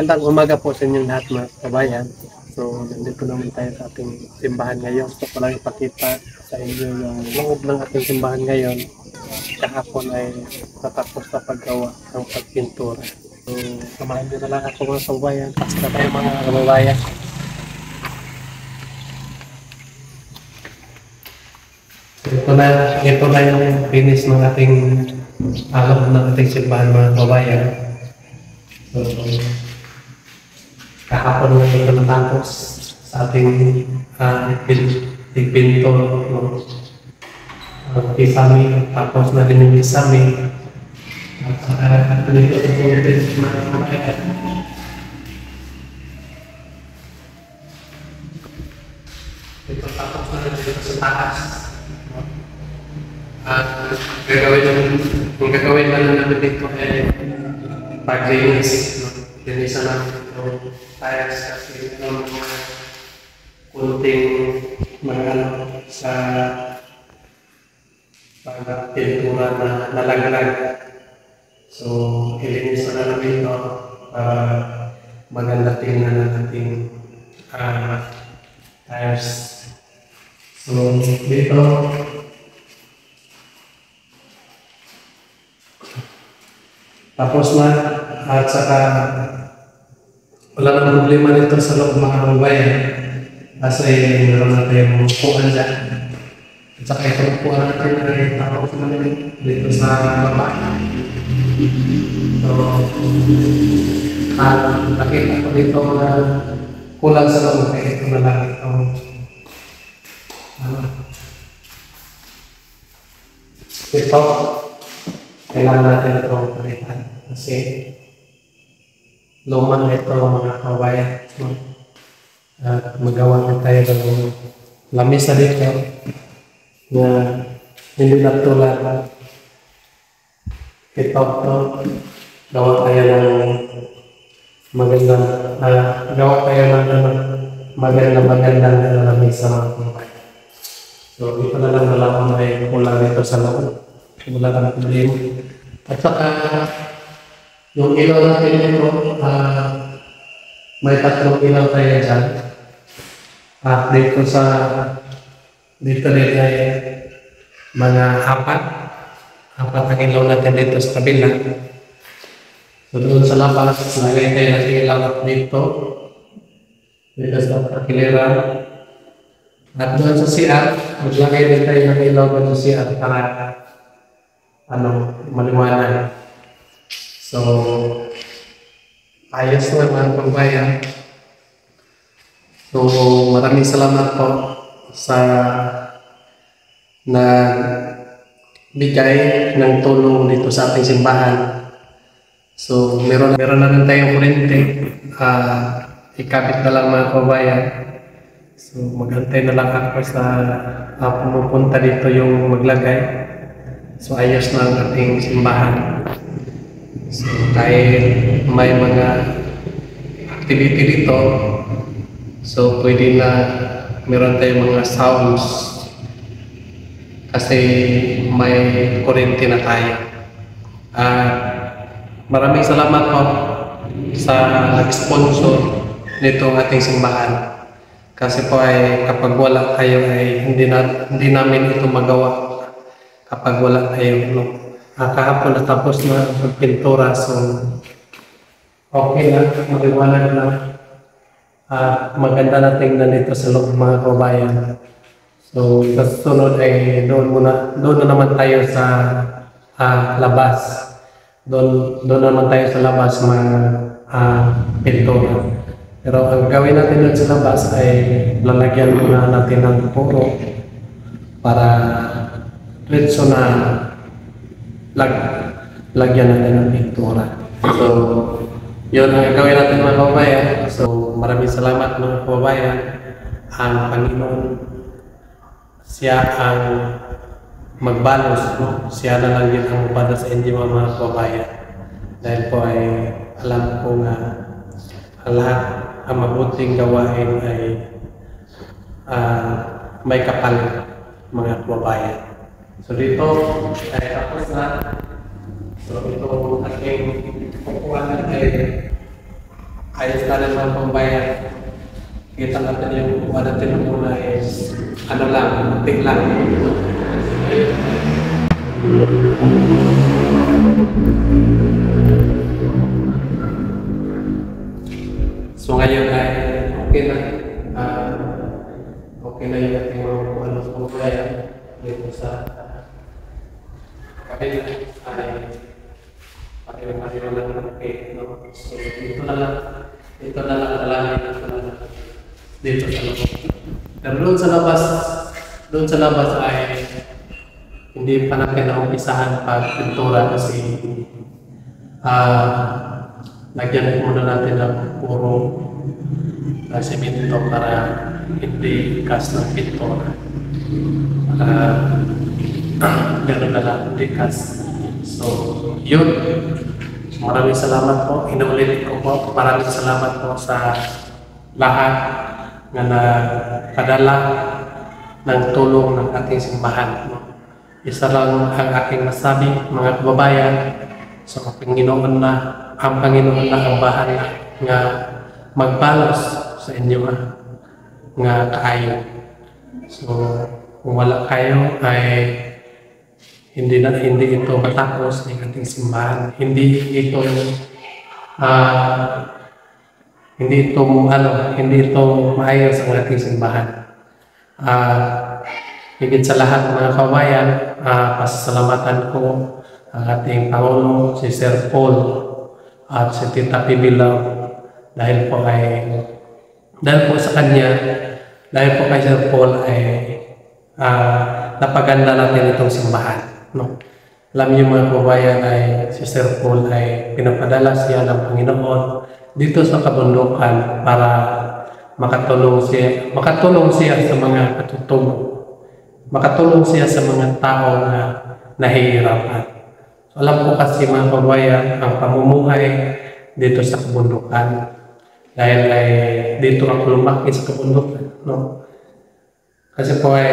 Magandang umaga po sa inyong lahat mga kabayan. So, nandito naman tayo sa ating simbahan ngayon. So, ko lang ipakita sa inyo yung loob ng ating simbahan ngayon. Kahapon ay natapos na paggawa ng pagpintura. So, samahan nyo na lang ako mga kabayan. Basta tayo mga kabayan. So, ito na yung finish ng ating loob ng ating simbahan mga kabayan. So, kahapon na ito natapos sa ating ipinto, isami, tapos na rin yung isami. At dito sa pulpit mga kabayan. Ito tapos na rin dito sa taas. Kung gagawin na lang namin dito ay paglinis. Linisan namin itong tiles kasi ito mga kunting mga sa pagpintura na nalaglag. So, ilinisan na namin ito para maganda tingnan ng ating tiles. So, dito tapos na at saka wala nang problema nito sa loob mga kabayan kasi meron na tayong upuan dyan at saka itong upuan natin ay tapos na dito sa baba. So, nakita ko dito na kulang sa loob kaya ito na lang itong ito kailangan natin itong palitan kasi lumang ito mga kabayan. At magawa na tayo ng lamesa dito na hindi na tulad ito gawa tayo ng magandang magandang lamesa mga kabayan. So ito na lang nalaman ay kulang nito sa loob. Wala kang problema. At saka, yung ilaw natin ito, may tatlong ilaw tayo dyan. At dito rin ay mga apat ang ilaw natin dito sa kabila. So doon sa labas, lagay tayo natin ilaw dito sa kakiliran. At doon sa CR, maglagay din tayo ng ilaw doon sa CR para maliwanag. So, ayos na mga kabayan. So, maraming salamat po sa nagbigay ng tulong dito sa ating simbahan. So, meron na rin tayong kurente. Ikabit na lang mga kabayan. So, maghantay na lang ako sa pumupunta dito yung maglagay. So, ayos na ang ating simbahan. So, dahil may mga activity dito, so pwede na meron tayong mga sounds kasi may kurente na tayo. Maraming salamat po sa nag-sponsor nitong ating simbahan. Kasi po ay kapag wala kayo ay hindi namin ito magawa. Kapag wala tayo, kahapon natapos na pagpintura, so okay na, maliwanag na, maganda na tingnan dito sa loob mga kabayan. So sa susunod ay doon na naman tayo sa labas. Doon naman tayo sa labas pintura. Pero ang gawin natin doon sa labas ay lalagyan muna natin ng puro para diretso na lagyan natin ng pintura. So, yun ang gawin natin mga kababayan. So, maraming salamat mga kababayan. Ang Panginoon, siya ang magbalos. Siya na lang din ang magbalos sa inyo mga kababayan. Dahil po ay alam ko na ang lahat ang mabuting gawain ay may kapalit mga kababayan. So dito ay tapos na. So ito aking kukuhanan ay ayos na rin mga kababayan. Kita natin yung kuha natin ng muna is ano lang, muntik lang. So ngayon ay okay na. Okay na yung ating mga ano sa kababayan dito sa kapila ay pakilang-pakilang ng okay. No? So dito na lang alangin na dito sa loob. Pero doon sa labas ay hindi pa natin naumpisahan pag-pintura kasi lagyan muna natin ng puro semento para hindi kas ng pintura. Meron na lang hindi kas. So, yun. Maraming salamat po. Inuulit ko po. Maraming salamat po sa lahat na nagpadala ng tulong ng ating simbahan. Isa lang ang aking masabi, mga kababayan, so ang Panginoon na ang bahala nga magbalos sa inyo nga kaayo. So, kung wala kayo ay hindi ito matapos ng ating simbahan. Hindi ito maayos ang ating simbahan. Higit sa lahat mga kababayan, pasasalamatan ko ang ating Pangulo, si Sir Paul at si Tita Pibilaw dahil po kay Sir Paul ay napaganda natin itong simbahan. No? Alam niyo mga kababayan ay si Sir Paul ay pinapadala siya ng Panginoon dito sa kabundukan para makatulong siya sa mga katutubo. Makatulong siya sa mga tao na nahihirapan. So, alam ko kasi mga kababayan ang pamumuhay dito sa kabundukan dahil ay dito ako lumaki sa kabundukan. No? Kasi po ay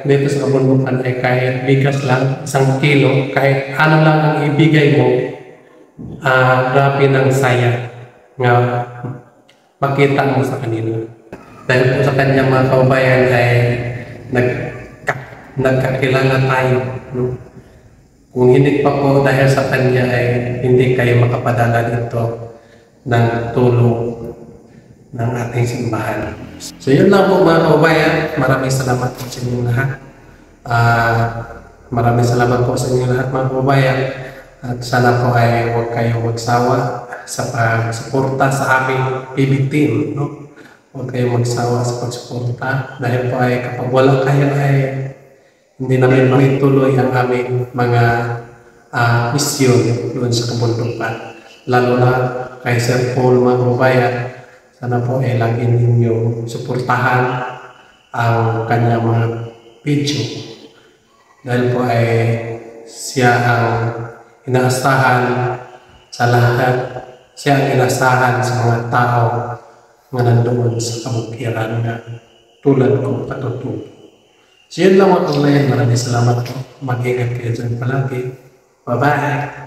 dito sa kabundukan ay kahit bigas lang, 1 kilo, kahit ano lang ang ibigay mo, grabe ng saya nga makita mo sa kanila. Dahil po sa kanya mga kababayan ay nagkakilala tayo. No? Kung hindi pa po dahil sa kanya ay hindi kayo makapadala dito ng tulong ng ating simbahan. So yun lang po mga kababayan. Maraming salamat po sa inyong lahat. Maraming salamat po sa inyong lahat mga kababayan. At sana po ay huwag kayong magsawa sa pagsuporta sa aming PB team. No? Huwag kayong magsawa sa pagsuporta dahil po ay kapag wala kayo ay hindi namin maituloy ang aming mga misyon doon sa kabundukan. Lalo na kay Sir Paul mga kababayan. Sana po ay lagi ninyo suportahan ang kanyang mga video. Dahil po ay siya ang inaasahan sa lahat. Siya ang inaasahan sa mga tao na nandoon sa kabukiran na tulad ko katutubo. So yun lang mga kababayan. Maraming salamat po. Mag-ingat kayo dyan palagi. Bye-bye!